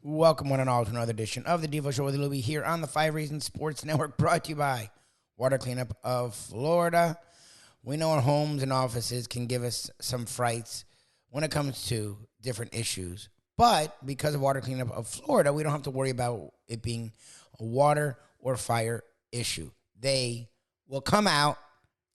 Welcome, one and all, to another edition of the Defo Show with Lubie here on the 5 Reasons Sports Network, brought to you by Water Cleanup of Florida. We know our homes and offices can give us some frights when it comes to different issues. But because of Water Cleanup of Florida, we don't have to worry about it being a water or fire issue. They will come out,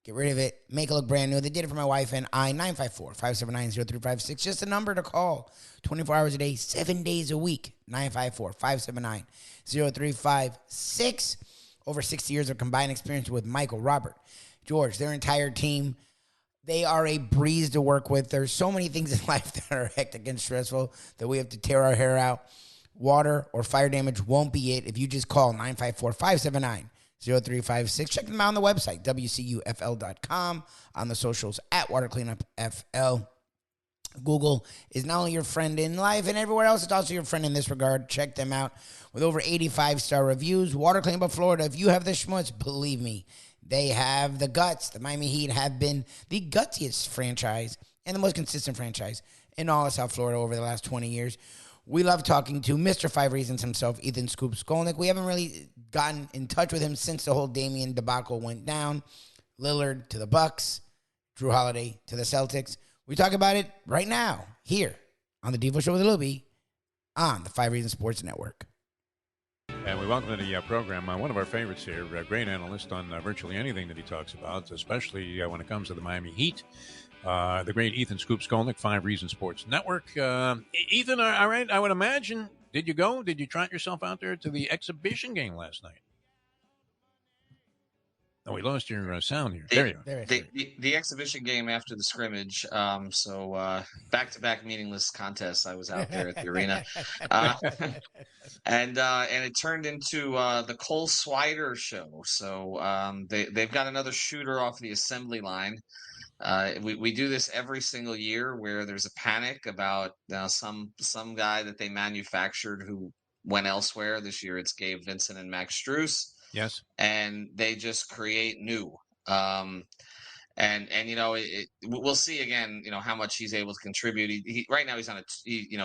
get rid of it, make it look brand new. They did it for my wife and I. 954-579-0356. Just a number to call. 24 hours a day, 7 days a week. 954-579-0356. Over 60 years of combined experience with Michael, Robert, George, their entire team. They are a breeze to work with. There's so many things in life that are hectic and stressful that we have to tear our hair out. Water or fire damage won't be it if you just call 954-579-0356. Check them out on the website, WCUFL.com, on the socials at Water Cleanup FL. Google is not only your friend in life and everywhere else, it's also your friend in this regard. Check them out with over 85-star reviews. Water Cleanup of Florida. If you have the schmutz, believe me, they have the guts. The Miami Heat have been the gutsiest franchise and the most consistent franchise in all of South Florida over the last 20 years. We love talking to Mr. 5 Reasons himself, Ethan Scoop Skolnick. We haven't really gotten in touch with him since the whole Damian debacle went down. Lillard to the Bucks, Drew Holiday to the Celtics. We talk about it right now, here on the Defo Show with Lubie on the 5 Reasons Sports Network. And we welcome to the program one of our favorites here, great analyst on virtually anything that he talks about, especially when it comes to the Miami Heat. The great Ethan Scoop Skolnick, 5 Reasons Sports Network. Ethan, all right, I would imagine, did you go? Did you trot yourself out there to the exhibition game last night? Oh, we lost your sound here. There you are. The exhibition game after the scrimmage. So back-to-back meaningless contests. I was out there at the arena, and it turned into the Cole Swider show. So they've got another shooter off the assembly line. We do this every single year where there's a panic about some guy that they manufactured who went elsewhere. This year it's Gabe Vincent and Max Strus. Yes. And they just create new. And we'll see again, how much he's able to contribute. He right now he's on he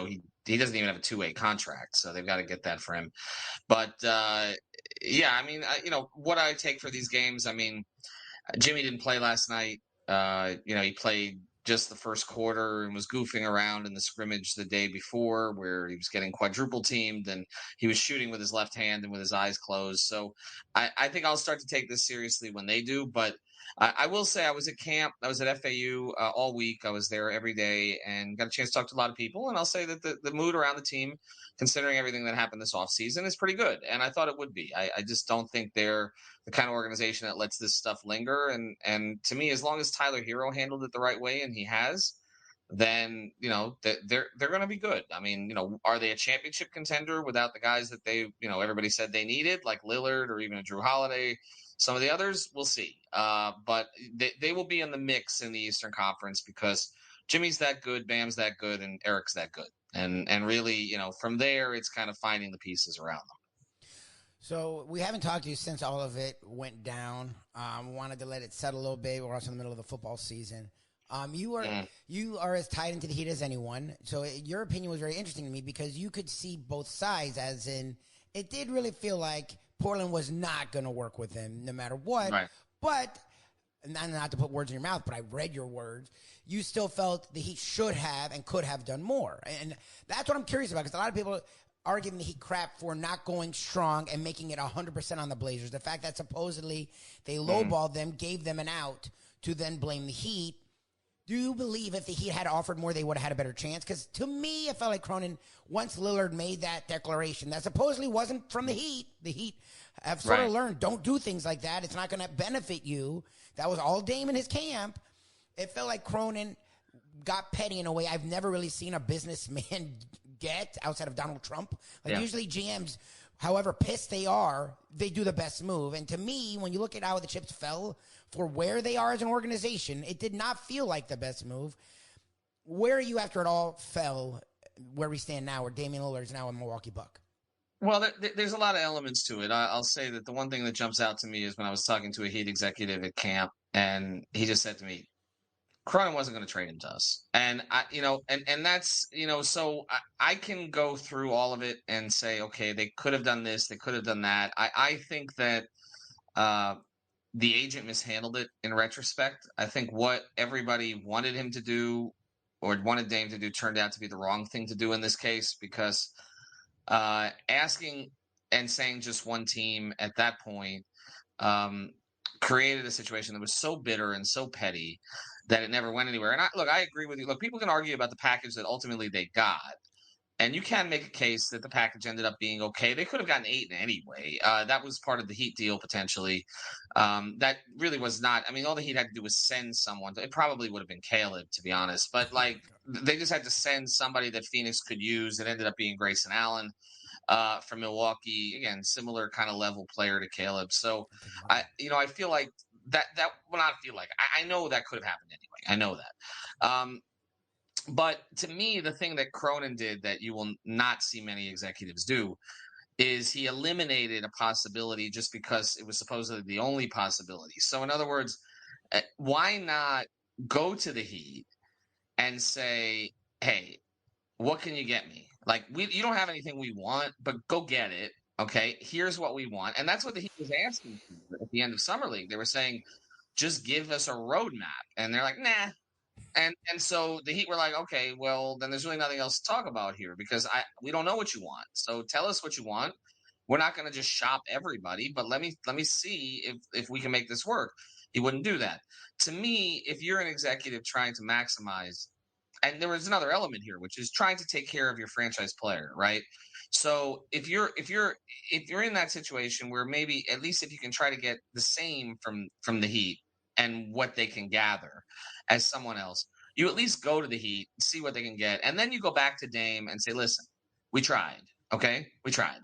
doesn't even have a 2-way contract, so they've got to get that for him. But what I take for these games, Jimmy didn't play last night. He played just the first quarter and was goofing around in the scrimmage the day before where he was getting quadruple teamed and he was shooting with his left hand and with his eyes closed. So I think I'll start to take this seriously when they do. But I will say I was at camp. I was at FAU all week. I was there every day and got a chance to talk to a lot of people. And I'll say that the mood around the team, considering everything that happened this offseason, is pretty good. And I thought it would be. I just don't think they're the kind of organization that lets this stuff linger. And to me, as long as Tyler Herro handled it the right way, and he has, then, they're going to be good. Are they a championship contender without the guys that they, everybody said they needed, like Lillard or even a Drew Holiday? Some of the others, we'll see. But they will be in the mix in the Eastern Conference because Jimmy's that good, Bam's that good, and Eric's that good. And really, from there, it's kind of finding the pieces around them. So we haven't talked to you since all of it went down. Wanted to let it settle a little bit. We're also in the middle of the football season. You are as tied into the Heat as anyone. So your opinion was very interesting to me because you could see both sides, as in it did really feel like Portland was not going to work with him no matter what. Right. But, not to put words in your mouth, but I read your words. You still felt the Heat should have and could have done more. And that's what I'm curious about because a lot of people are giving the Heat crap for not going strong and making it 100% on the Blazers. The fact that supposedly they lowballed them, gave them an out to then blame the Heat. Do you believe if the Heat had offered more, they would have had a better chance? Because to me, it felt like Cronin, once Lillard made that declaration that supposedly wasn't from the Heat have sort of learned, don't do things like that. It's not going to benefit you. That was all Dame in his camp. It felt like Cronin got petty in a way I've never really seen a businessman get outside of Donald Trump. Usually GMs, however pissed they are, they do the best move. And to me, when you look at how the chips fell for where they are as an organization, it did not feel like the best move. Where are you after it all fell, where we stand now, where Damian Lillard is now a Milwaukee Buck? Well, there's a lot of elements to it. I'll say that the one thing that jumps out to me is when I was talking to a Heat executive at camp, and he just said to me, Cronin wasn't going to trade him to us. And and that's, so I can go through all of it and say, okay, they could have done this, they could have done that. I think that the agent mishandled it in retrospect. I think what everybody wanted him to do or wanted Dame to do turned out to be the wrong thing to do in this case, because asking and saying just one team at that point created a situation that was so bitter and so petty that it never went anywhere. And I agree with you. Look, people can argue about the package that ultimately they got. And you can make a case that the package ended up being okay. They could have gotten 8 anyway. That was part of the Heat deal potentially. That really was not. I mean, all the Heat had to do was send someone. It probably would have been Caleb, to be honest. But they just had to send somebody that Phoenix could use. It ended up being Grayson Allen from Milwaukee. Again, similar kind of level player to Caleb. So I feel like that will not feel like. I know that could have happened anyway. I know that. But to me, the thing that Cronin did that you will not see many executives do is he eliminated a possibility just because it was supposedly the only possibility. So in other words, why not go to the Heat and say, hey, what can you get me? Like, you don't have anything we want, but go get it. Okay, here's what we want. And that's what the Heat was asking for at the end of Summer League. They were saying, just give us a roadmap. And they're like, nah. And so the Heat were like, okay, well, then there's really nothing else to talk about here because we don't know what you want. So tell us what you want. We're not going to just shop everybody, but let me see if we can make this work. He wouldn't do that. To me, if you're an executive trying to maximize, and there was another element here, which is trying to take care of your franchise player, right? So if you're in that situation where maybe at least if you can try to get the same from the Heat and what they can gather as someone else, you at least go to the Heat, see what they can get, and then you go back to Dame and say, listen, we tried, okay? We tried.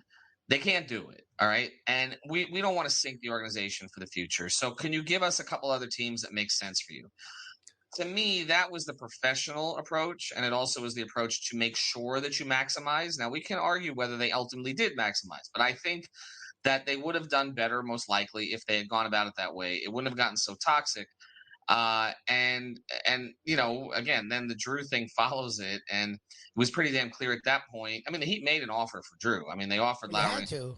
They can't do it, all right? And we don't want to sink the organization for the future. So can you give us a couple other teams that make sense for you? To me, that was the professional approach, and it also was the approach to make sure that you maximize. Now, we can argue whether they ultimately did maximize, but I think that they would have done better, most likely, if they had gone about it that way. It wouldn't have gotten so toxic. And again, then the Drew thing follows it, and it was pretty damn clear at that point. I mean, the Heat made an offer for Drew. I mean, they offered Lowry. You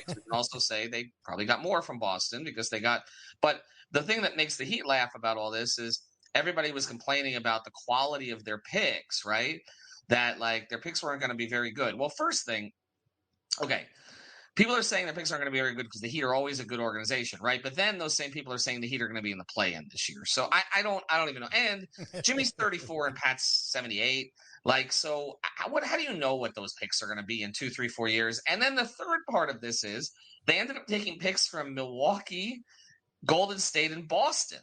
can also say they probably got more from Boston because they got. But the thing that makes the Heat laugh about all this is everybody was complaining about the quality of their picks, right? That their picks weren't going to be very good. Well, first thing, okay. People are saying their picks aren't going to be very good because the Heat are always a good organization, right? But then those same people are saying the Heat are going to be in the play-in this year. So I don't even know. And Jimmy's 34 and Pat's 78. So how do you know what those picks are going to be in 2, 3, 4 years? And then the third part of this is they ended up taking picks from Milwaukee, Golden State, and Boston.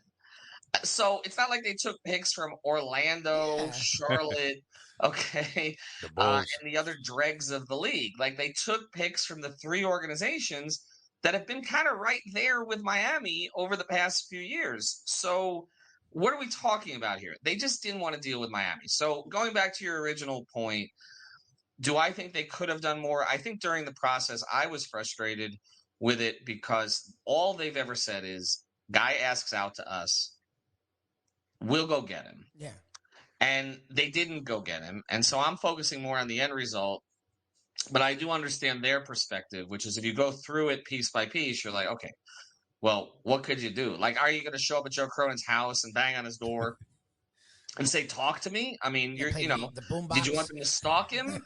So it's not like they took picks from Orlando, Charlotte, okay, and the other dregs of the league. They took picks from the 3 organizations that have been kind of right there with Miami over the past few years. So what are we talking about here? They just didn't want to deal with Miami. So going back to your original point, do I think they could have done more? I think during the process, I was frustrated with it because all they've ever said is, guy asks out to us, we'll go get him. Yeah. And they didn't go get him. And so I'm focusing more on the end result. But I do understand their perspective, which is if you go through it piece by piece, you're like, okay, well, what could you do? Are you going to show up at Joe Cronin's house and bang on his door and say, talk to me? I mean, the boom box. Did you want them to stalk him?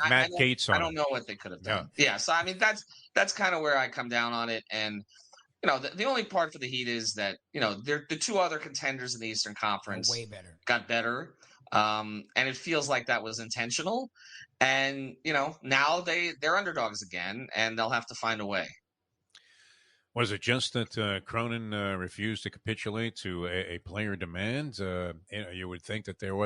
Matt Gates on I don't know what they could have done. Yeah. So, I mean, that's kind of where I come down on it. And, the only part for the Heat is that, the 2 other contenders in the Eastern Conference way better. Got better. And it feels like that was intentional. And, now they're underdogs again, and they'll have to find a way. Was it just that Cronin refused to capitulate to a player demand? You would think that there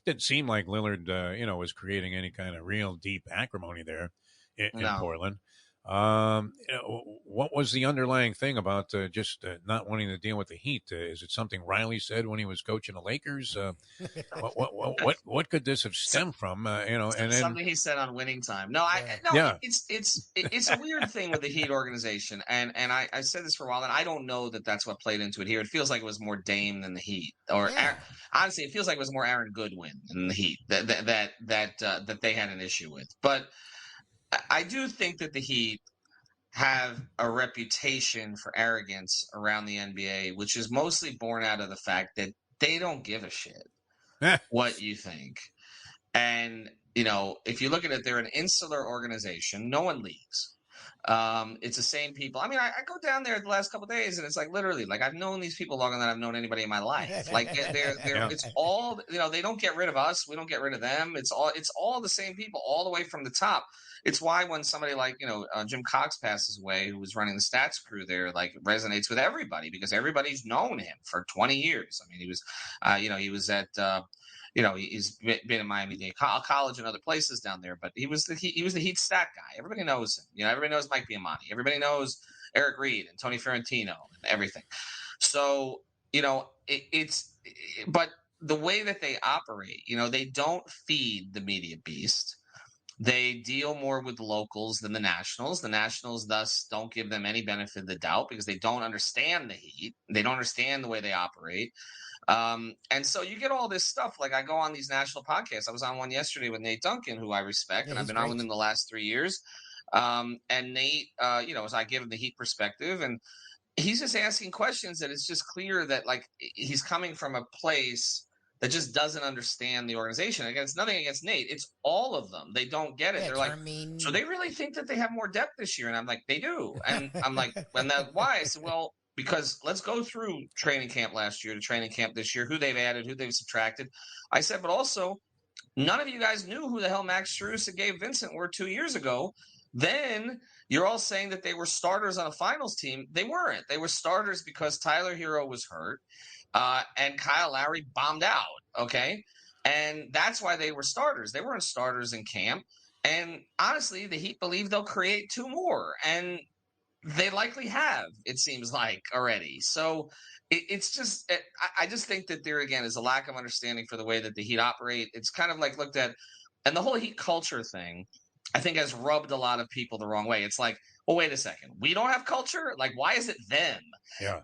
didn't seem like Lillard, was creating any kind of real deep acrimony there in Portland. What was the underlying thing about just not wanting to deal with the Heat? Is it something Riley said when he was coaching the Lakers? What could this have stemmed from? And then something he said on Winning Time. It's a weird thing with the Heat organization, and I said this for a while, and I don't know that that's what played into it here. It feels like it was more Dame than the Heat, or honestly, it feels like it was more Aaron Goodwin than the Heat that they had an issue with. But I do think that the Heat have a reputation for arrogance around the NBA, which is mostly born out of the fact that they don't give a shit what you think. And, if you look at it, they're an insular organization. No one leaves. It's the same people. I mean, I go down there the last couple of days, and it's like literally, like I've known these people longer than I've known anybody in my life. Like it's all, they don't get rid of us. We don't get rid of them. It's all the same people all the way from the top. It's why when somebody like, Jim Cox passes away, who was running the stats crew there, like it resonates with everybody because everybody's known him for 20 years. I mean, he was, he was at, he's been in Miami-Dade College and other places down there, but he was the Heat stat guy. Everybody knows him. Everybody knows Mike Biamani. Everybody knows Eric Reed and Tony Ferrantino and everything. So, but the way that they operate, they don't feed the media beast. They deal more with the locals than the nationals. The nationals thus don't give them any benefit of the doubt because they don't understand the Heat. They don't understand the way they operate. And so you get all this stuff. Like I go on these national podcasts. I was on one yesterday with Nate Duncan, who I respect, and I've been on with him the last 3 years. And Nate, as I give him the Heat perspective, and he's just asking questions that it's just clear that like he's coming from a place that just doesn't understand the organization. Again, it's nothing against Nate. It's all of them. They don't get it. They're like, so they really think that they have more depth this year. And I'm like, they do. And I'm like, and that why? I said, well, because let's go through training camp last year to training camp this year, who they've added, who they've subtracted. I said, but also none of you guys knew who the hell Max Strus and Gabe Vincent were 2 years ago. Then you're all saying that they were starters on a finals team. They weren't. They were starters because Tyler Herro was hurt. And Kyle Lowry bombed out, okay? And that's why they were starters. They weren't starters in camp. And honestly, the Heat believe they'll create two more. And they likely have, it seems like, already. So it's just – I just think that there, again, is a lack of understanding for the way that the Heat operate. It's kind of like looked at – and the whole Heat culture thing, I think, has rubbed a lot of people the wrong way. It's like, well, wait a second. We don't have culture? Like, why is it them? Yeah.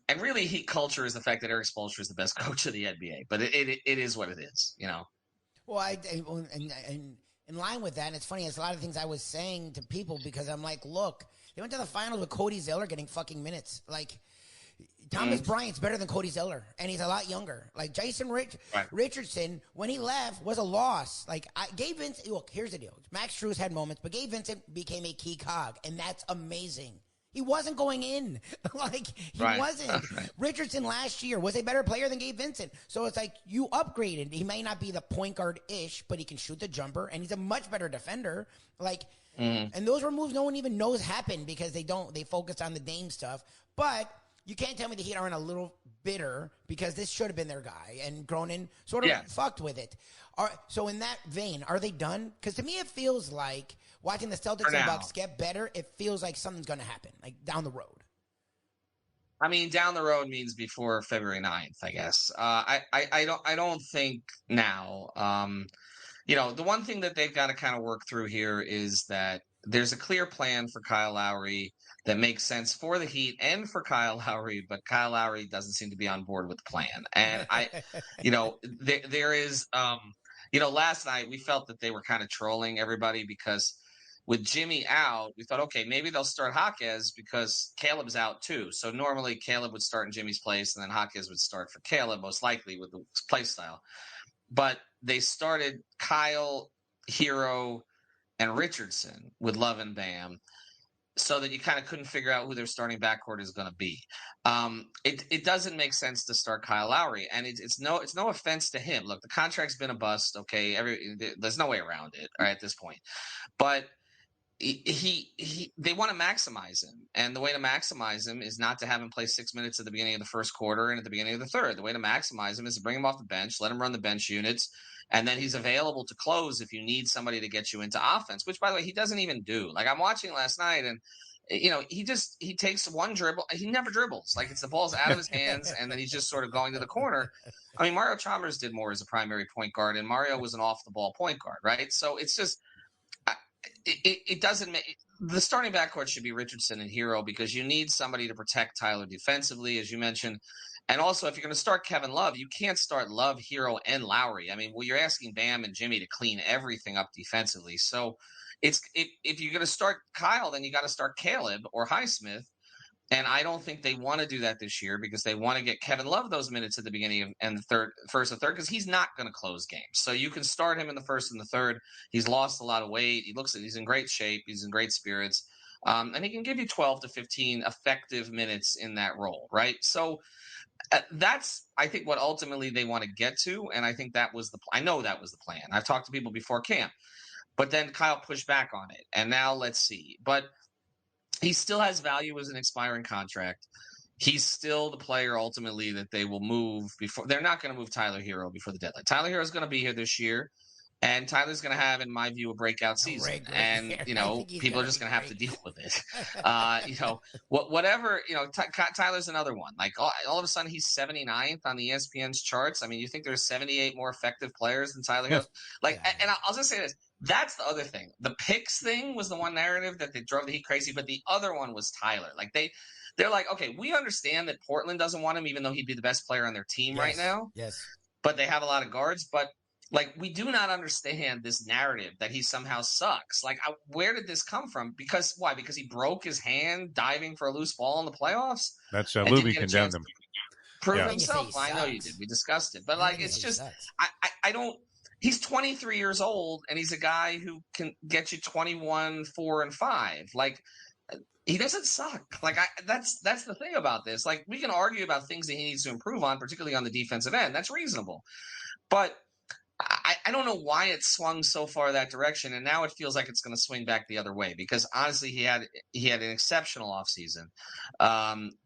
And really, Heat culture is the fact that Eric Spoelstra is the best coach of the NBA. But it is what it is, Well, and in line with that, and it's funny, it's a lot of things I was saying to people because I'm like, look, they went to the finals with Cody Zeller getting fucking minutes. Like, Thomas Bryant's better than Cody Zeller, and he's a lot younger. Like, Jason Richardson, when he left, was a loss. Like, Gabe Vincent, look, here's the deal. Max Strus had moments, but Gabe Vincent became a key cog, and that's amazing. He wasn't going in. Like, he wasn't. Right. Richardson last year was a better player than Gabe Vincent. So it's like, you upgraded. He may not be the point guard-ish, but he can shoot the jumper, and he's a much better defender. Like, and those were moves no one even knows happened because they focus on the Dame stuff. But you can't tell me the Heat aren't a little bitter because this should have been their guy, and Cronin sort of fucked with it. So in that vein, are they done? Because to me, it feels like watching the Celtics and Bucks get better, it feels like something's going to happen, like down the road. I mean, down the road means before February 9th, I guess. I don't think now. The one thing that they've got to kind of work through here is that there's a clear plan for Kyle Lowry that makes sense for the Heat and for Kyle Lowry, but Kyle Lowry doesn't seem to be on board with the plan. And there is, last night we felt that they were kind of trolling everybody because with Jimmy out, we thought, okay, maybe they'll start Jaquez because Caleb's out too. So normally Caleb would start in Jimmy's place and then Jaquez would start for Caleb, most likely with the play style. But they started Kyle, Herro, and Richardson with Love and Bam, so that you kind of couldn't figure out who their starting backcourt is going to be. It doesn't make sense to start Kyle Lowry, and it's no offense to him. Look, the contract's been a bust. Okay, there's no way around it. All right, at this point, but they want to maximize him, and the way to maximize him is not to have him play 6 minutes at the beginning of the first quarter and at the beginning of the third. The way to maximize him is to bring him off the bench, let him run the bench units, and then he's available to close if you need somebody to get you into offense, which, by the way, he doesn't even do. Like, I'm watching last night, and he takes one dribble. He never dribbles. Like, it's the ball's out of his hands, and then he's just sort of going to the corner. I mean, Mario Chalmers did more as a primary point guard, and Mario was an off-the-ball point guard, right? So it's just it doesn't make – the starting backcourt should be Richardson and Herro, because you need somebody to protect Tyler defensively, as you mentioned. And also, if you're going to start Kevin Love, you can't start Love, Herro, and Lowry. I mean, well, you're asking Bam and Jimmy to clean everything up defensively. So if you're going to start Kyle, then you got to start Caleb or Highsmith. And I don't think they want to do that this year, because they want to get Kevin Love those minutes at the beginning and the first and third, because he's not going to close games. So you can start him in the first and the third. He's lost a lot of weight. He's in great shape. He's in great spirits. And he can give you 12 to 15 effective minutes in that role, right? So that's, I think, what ultimately they want to get to. And I think that was I know that was the plan. I've talked to people before camp. But then Kyle pushed back on it. And now let's see. But he still has value as an expiring contract. He's still the player ultimately that they will move before. They're not going to move Tyler Herro before the deadline. Tyler Herro is going to be here this year, and Tyler's going to have, in my view, a breakout season. And people are just going to have to deal with it. Whatever. Tyler's another one. Like all of a sudden, he's 79th on the ESPN's charts. I mean, you think there's 78 more effective players than Tyler Herro? And I'll just say this. That's the other thing. The picks thing was the one narrative that they drove the Heat crazy, but the other one was Tyler. Like they're like, okay, we understand that Portland doesn't want him, even though he'd be the best player on their team right now. Yes. But they have a lot of guards. But like, we do not understand this narrative that he somehow sucks. Like, where did this come from? Because why? Because he broke his hand diving for a loose ball in the playoffs. That's Lubie condemned him. Prove himself. I know you did. We discussed it, but like, it's just I don't. He's 23 years old, and he's a guy who can get you 21, 4, and 5. Like, he doesn't suck. Like, that's the thing about this. Like, we can argue about things that he needs to improve on, particularly on the defensive end. That's reasonable. But I don't know why it swung so far that direction, and now it feels like it's going to swing back the other way, because honestly, he had an exceptional offseason,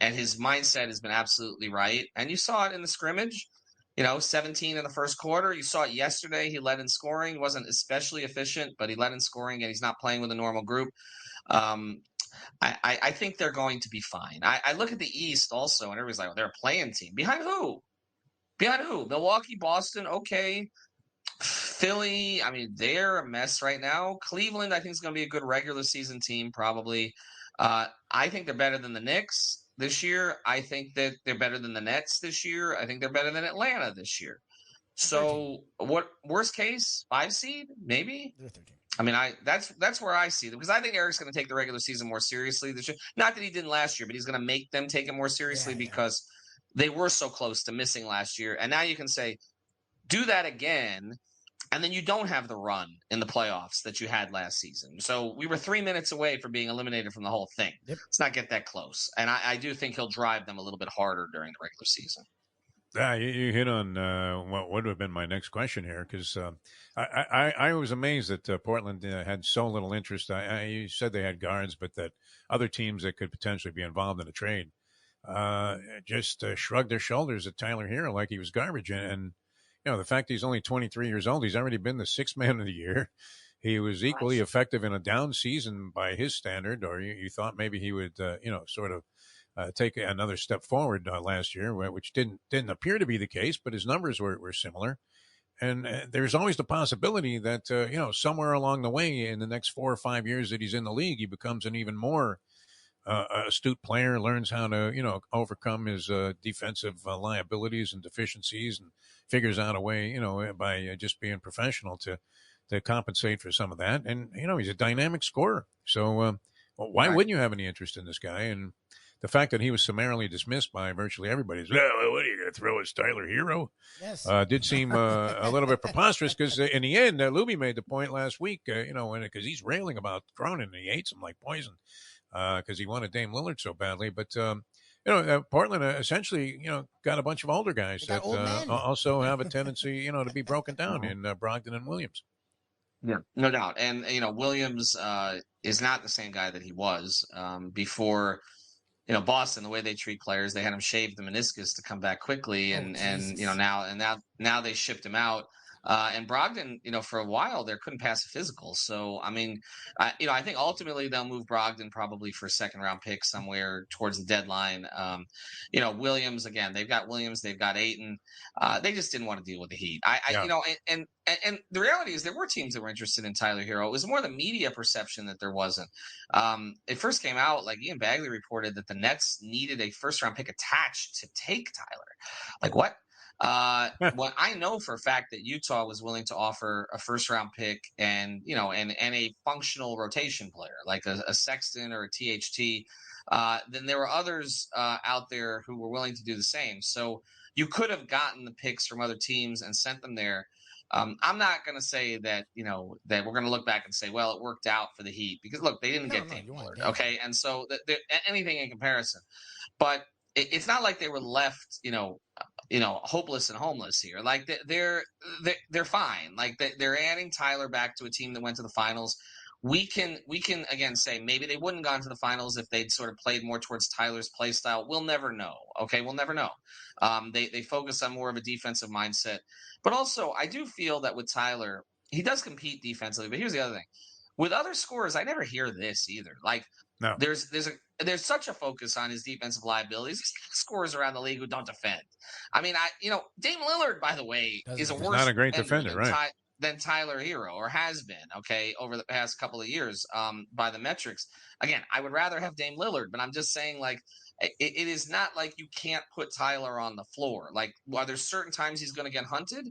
and his mindset has been absolutely right. And you saw it in the scrimmage. 17 in the first quarter. You saw it yesterday. He led in scoring. He wasn't especially efficient, but he led in scoring, and he's not playing with a normal group. I think they're going to be fine. I look at the East also, and everybody's like, they're a playing team. Behind who? Milwaukee, Boston, okay. Philly, I mean, they're a mess right now. Cleveland, I think, is going to be a good regular season team, probably. I think they're better than the Knicks this year. I think that they're better than the Nets this year. I think they're better than Atlanta this year. So, what worst case, 5 seed, maybe? I mean, that's where I see them, because I think Eric's going to take the regular season more seriously this year. Not that he didn't last year, but he's going to make them take it more seriously because they were so close to missing last year. And now you can say, do that again, and then you don't have the run in the playoffs that you had last season. So we were 3 minutes away from being eliminated from the whole thing. Yep. Let's not get that close. And I do think he'll drive them a little bit harder during the regular season. You hit on what would have been my next question here, because I was amazed that Portland had so little interest. You said they had guards, but that other teams that could potentially be involved in a trade just shrugged their shoulders at Tyler Herro like he was garbage. And the fact he's only 23 years old, he's already been the sixth man of the year. He was equally effective in a down season by his standard, or you thought maybe he would, sort of take another step forward last year, which didn't appear to be the case, but his numbers were similar. And there's always the possibility that, somewhere along the way in the next 4 or 5 years that he's in the league, he becomes an even more astute player, learns how to, overcome his defensive liabilities and deficiencies, and figures out a way, by just being professional to compensate for some of that. And, he's a dynamic scorer. So why wouldn't you have any interest in this guy? And the fact that he was summarily dismissed by virtually everybody is, what are you going to throw as Tyler Herro? Yes. Did seem a little bit preposterous, because in the end, Lubie made the point last week, because he's railing about Cronin, and he hates him like poison because he wanted Dame Lillard so badly. But, Portland essentially, got a bunch of older guys that also have a tendency, to be broken down in Brogdon and Williams. Yeah, no doubt. And Williams is not the same guy that he was before. Boston, the way they treat players, they had him shave the meniscus to come back quickly, and now they shipped him out. And Brogdon, for a while there couldn't pass a physical. So I mean, I think ultimately they'll move Brogdon probably for a second round pick somewhere towards the deadline. Williams again, they've got Williams, they've got Ayton. They just didn't want to deal with the Heat. And the reality is there were teams that were interested in Tyler Herro. It was more the media perception that there wasn't. It first came out, like Ian Bagley reported, that the Nets needed a first-round pick attached to take Tyler. Like, what? Well, I know for a fact that Utah was willing to offer a first-round pick and a functional rotation player, like a Sexton or a THT. Then there were others out there who were willing to do the same. So you could have gotten the picks from other teams and sent them there. I'm not going to say that, that we're going to look back and say, well, it worked out for the Heat because look, they didn't get Dame Lillard. Okay. And so anything in comparison, but it's not like they were left, hopeless and homeless here. Like they're fine. Like they're adding Tyler back to a team that went to the finals. We can again say maybe they wouldn't have gone to the finals if they'd sort of played more towards Tyler's play style. We'll never know. Okay, we'll never know. They focus on more of a defensive mindset, but also I do feel that with Tyler, he does compete defensively. But here's the other thing: with other scorers, I never hear this either. Like no. There's such a focus on his defensive liabilities. There's scorers around the league who don't defend. I mean, Dame Lillard, by the way, is a worse not a great defender, right? Than Tyler Herro, or has been, over the past couple of years by the metrics. Again, I would rather have Dame Lillard, but I'm just saying, like, it is not like you can't put Tyler on the floor. Like, while there's certain times he's going to get hunted,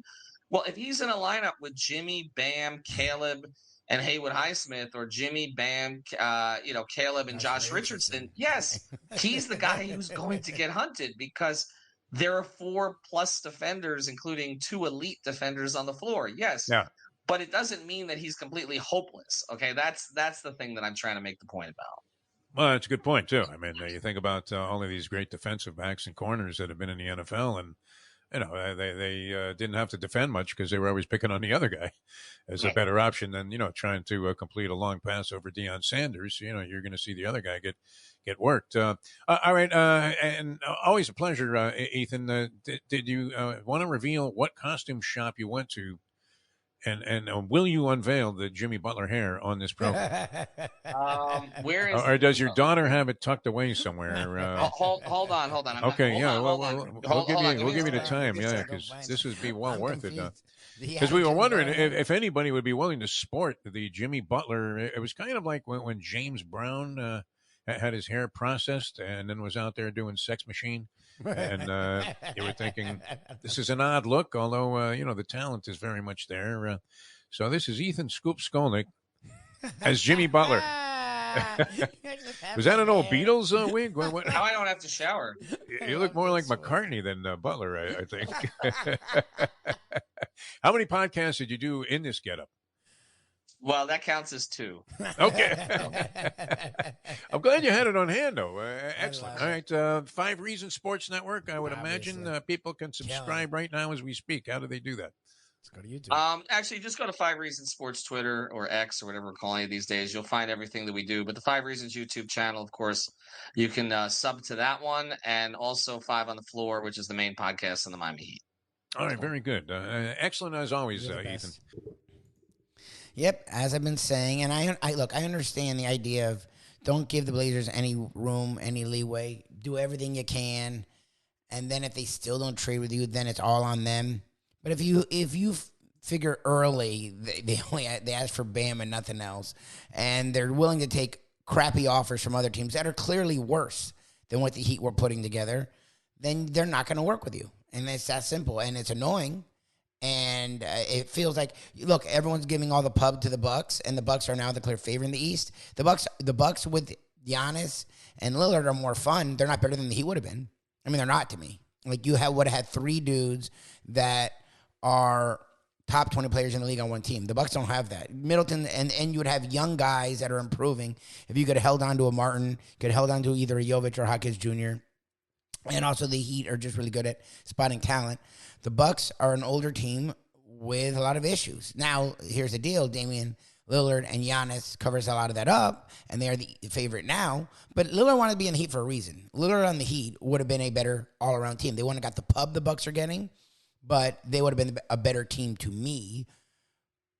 well, if he's in a lineup with Jimmy, Bam, Caleb, and Haywood Highsmith, or Jimmy, Bam, Caleb, and Josh Richardson, yes, he's the guy who's going to get hunted because there are 4+ defenders, including 2 elite defenders on the floor. Yes. Yeah. But it doesn't mean that he's completely hopeless. Okay. That's the thing that I'm trying to make the point about. Well, that's a good point too. I mean, you think about all of these great defensive backs and corners that have been in the NFL, and they didn't have to defend much because they were always picking on the other guy as a better option than trying to complete a long pass over Deion Sanders. You're going to see the other guy get worked. All right, and always a pleasure, Ethan. Did you want to reveal what costume shop you went to, and will you unveil the Jimmy Butler hair on this program? Where is? Or does your daughter have it tucked away somewhere? Hold on. Okay, we'll give you the time, because this would be well worth it. Because we were wondering if anybody would be willing to sport the Jimmy Butler. It was kind of like when James Brown had his hair processed and then was out there doing Sex Machine. And you were thinking, this is an odd look, although, the talent is very much there. So this is Ethan Scoop Skolnick as Jimmy Butler. Was that an old Beatles wig? What? Now I don't have to shower. You look more like McCartney than Butler, I think. How many podcasts did you do in this getup? Well, that counts as 2. Okay. I'm glad you had it on hand, though. Excellent. All right. 5 Reasons Sports Network. I would imagine people can subscribe right now as we speak. How do they do that? Let's go to YouTube. Actually, just go to 5 Reasons Sports Twitter or X or whatever we're calling it these days. You'll find everything that we do. But the 5 Reasons YouTube channel, of course, you can sub to that one, and also 5 on the Floor, which is the main podcast on the Miami Heat. All right. Very good. Excellent as always, Ethan. Yep, as I've been saying, and I understand the idea of don't give the Blazers any room, any leeway. Do everything you can, and then if they still don't trade with you, then it's all on them. But if you figure early they ask for Bam and nothing else, and they're willing to take crappy offers from other teams that are clearly worse than what the Heat were putting together, then they're not going to work with you, and it's that simple. And it's annoying. And it feels like, look, everyone's giving all the pub to the Bucks, and the Bucks are now the clear favorite in the East. The Bucks with Giannis and Lillard are more fun. They're not better than the Heat would have been. I mean, they're not to me. Like, you would have had 3 dudes that are top 20 players in the league on one team. The Bucks don't have that. Middleton, and you would have young guys that are improving. If you could have held on to a Martin, could have held on to either a Jovic or Hawkins Jr., and also the Heat are just really good at spotting talent. The Bucks are an older team with a lot of issues. Now, here's the deal. Damian Lillard and Giannis covers a lot of that up, and they are the favorite now. But Lillard wanted to be in the Heat for a reason. Lillard on the Heat would have been a better all-around team. They wouldn't have got the pub the Bucks are getting, but they would have been a better team to me.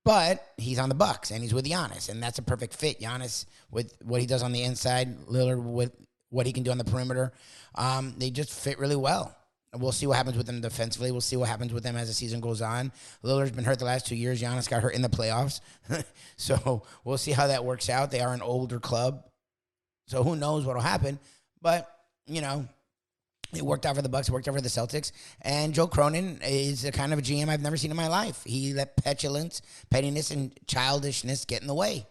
But he's on the Bucks, and he's with Giannis, and that's a perfect fit. Giannis with what he does on the inside, Lillard with what he can do on the perimeter. They just fit really well. We'll see what happens with them defensively. We'll see what happens with them as the season goes on. Lillard's been hurt the last 2 years. Giannis got hurt in the playoffs. So we'll see how that works out. They are an older club. So who knows what will happen. But, you know, it worked out for the Bucks, worked out for the Celtics. And Joe Cronin is a kind of a GM I've never seen in my life. He let petulance, pettiness, and childishness get in the way.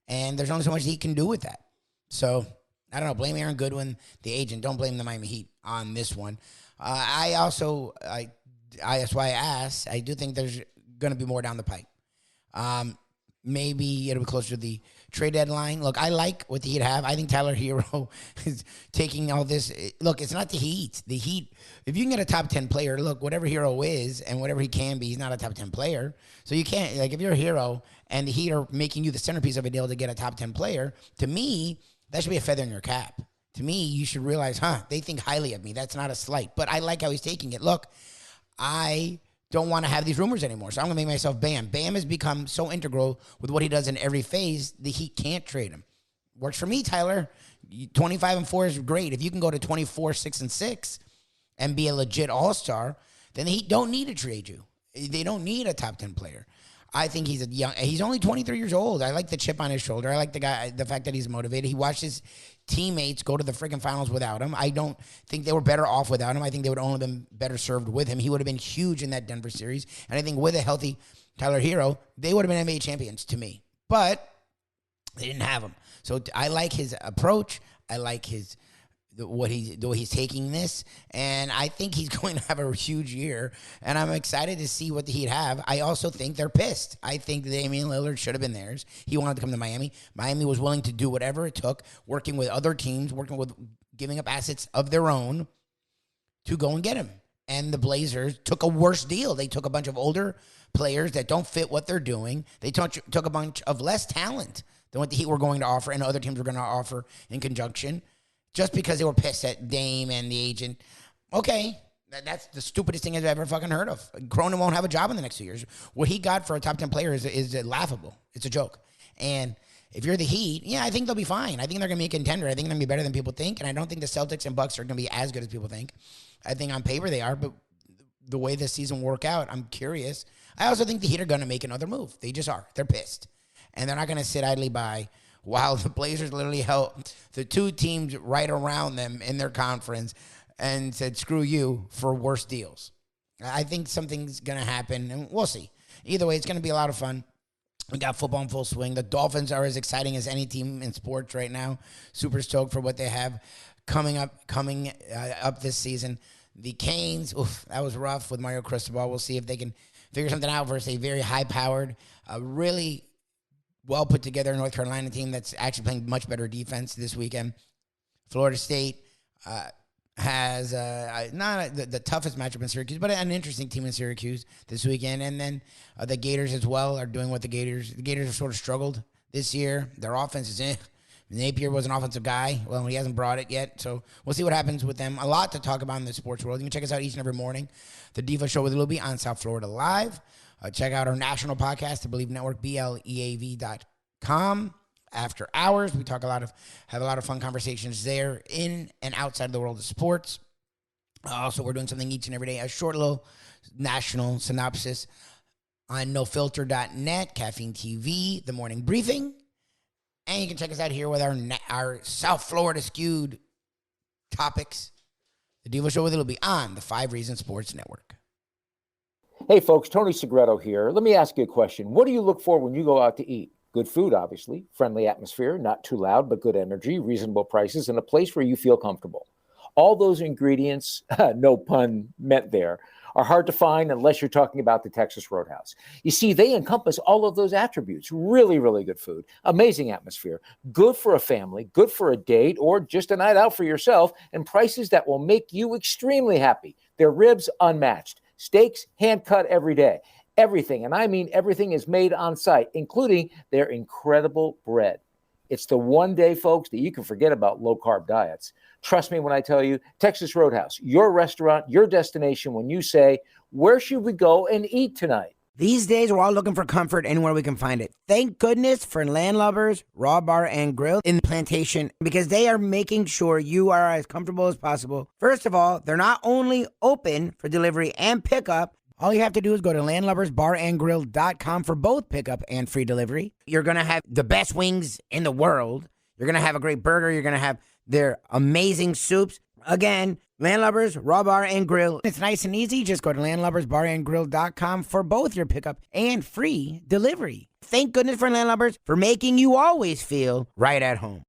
And there's only so much he can do with that. So, I don't know. Blame Aaron Goodwin, the agent. Don't blame the Miami Heat on this one. That's why I asked. I do think there's going to be more down the pipe. Maybe it'll be closer to the trade deadline. Look, I like what the Heat have. I think Tyler Herro is taking all this. Look, it's not the Heat. The Heat, if you can get a top 10 player, look, whatever Herro is and whatever he can be, he's not a top 10 player. So you can't, like, if you're a Herro and the Heat are making you the centerpiece of a deal to get a top 10 player, to me, that should be a feather in your cap. To me, you should realize, they think highly of me. That's not a slight. But I like how he's taking it. Look, I don't want to have these rumors anymore, so I'm going to make myself Bam. Bam has become so integral with what he does in every phase, the Heat can't trade him. Works for me, Tyler. 25-4 is great. If you can go to 24-6-6 and be a legit all-star, then the Heat don't need to trade you. They don't need a top 10 player. I think he's only 23 years old. I like the chip on his shoulder. I like the fact that he's motivated. He watched his teammates go to the freaking finals without him. I don't think they were better off without him. I think they would only have been better served with him. He would have been huge in that Denver series. And I think with a healthy Tyler Herro, they would have been NBA champions to me. But they didn't have him. So I like his approach. I like the way he's taking this, and I think he's going to have a huge year, and I'm excited to see what the Heat have. I also think they're pissed. I think Damian Lillard should have been theirs. He wanted to come to Miami. Miami was willing to do whatever it took, working with other teams, giving up assets of their own to go and get him. And the Blazers took a worse deal. They took a bunch of older players that don't fit what they're doing. They took a bunch of less talent than what the Heat were going to offer and other teams were going to offer in conjunction. Just because they were pissed at Dame and the agent. Okay, that's the stupidest thing I've ever fucking heard of. Cronin won't have a job in the next 2 years. What he got for a top 10 player is laughable. It's a joke. And if you're the Heat, yeah, I think they'll be fine. I think they're going to be a contender. I think they're going to be better than people think. And I don't think the Celtics and Bucks are going to be as good as people think. I think on paper they are, but the way this season will work out, I'm curious. I also think the Heat are going to make another move. They just are. They're pissed. And they're not going to sit idly by while the Blazers literally held the two teams right around them in their conference and said, screw you, for worse deals. I think something's going to happen, and we'll see. Either way, it's going to be a lot of fun. We got football in full swing. The Dolphins are as exciting as any team in sports right now. Super stoked for what they have coming up this season. The Canes, that was rough with Mario Cristobal. We'll see if they can figure something out versus a very high-powered, really well put together North Carolina team that's actually playing much better defense this weekend. Florida State has not the toughest matchup in Syracuse, but an interesting team in Syracuse this weekend. And then the Gators as well are doing what the Gators have sort of struggled this year. Their offense is Napier was an offensive guy. Well, he hasn't brought it yet, so we'll see what happens with them. A lot to talk about in the sports world. You can check us out each and every morning. The Defo Show with Lubie on South Florida Live. Check out our national podcast, the Believe Network, BLEAV.com. After hours, we have a lot of fun conversations there in and outside of the world of sports. Also, we're doing something each and every day, a short little national synopsis on nofilter.net, Caffeine TV, The Morning Briefing. And you can check us out here with our South Florida skewed topics. The Devo Show with it will be on the 5 Reasons Sports Network. Hey, folks, Tony Segreto here. Let me ask you a question. What do you look for when you go out to eat? Good food, obviously, friendly atmosphere, not too loud, but good energy, reasonable prices, and a place where you feel comfortable. All those ingredients, no pun meant there, are hard to find unless you're talking about the Texas Roadhouse. You see, they encompass all of those attributes. Really, really good food, amazing atmosphere, good for a family, good for a date, or just a night out for yourself, and prices that will make you extremely happy. Their ribs, unmatched. Steaks, hand-cut every day. Everything, and I mean everything, is made on site, including their incredible bread. It's the one day, folks, that you can forget about low-carb diets. Trust me when I tell you, Texas Roadhouse, your restaurant, your destination when you say, where should we go and eat tonight? These days, we're all looking for comfort anywhere we can find it. Thank goodness for Landlubbers Raw Bar and Grill in Plantation, because they are making sure you are as comfortable as possible. First of all, they're not only open for delivery and pickup. All you have to do is go to landlubbersbarandgrill.com for both pickup and free delivery. You're going to have the best wings in the world. You're going to have a great burger. You're going to have their amazing soups. Again, Landlubbers, Raw Bar and Grill. It's nice and easy. Just go to landlubbersbarandgrill.com for both your pickup and free delivery. Thank goodness for Landlubbers for making you always feel right at home.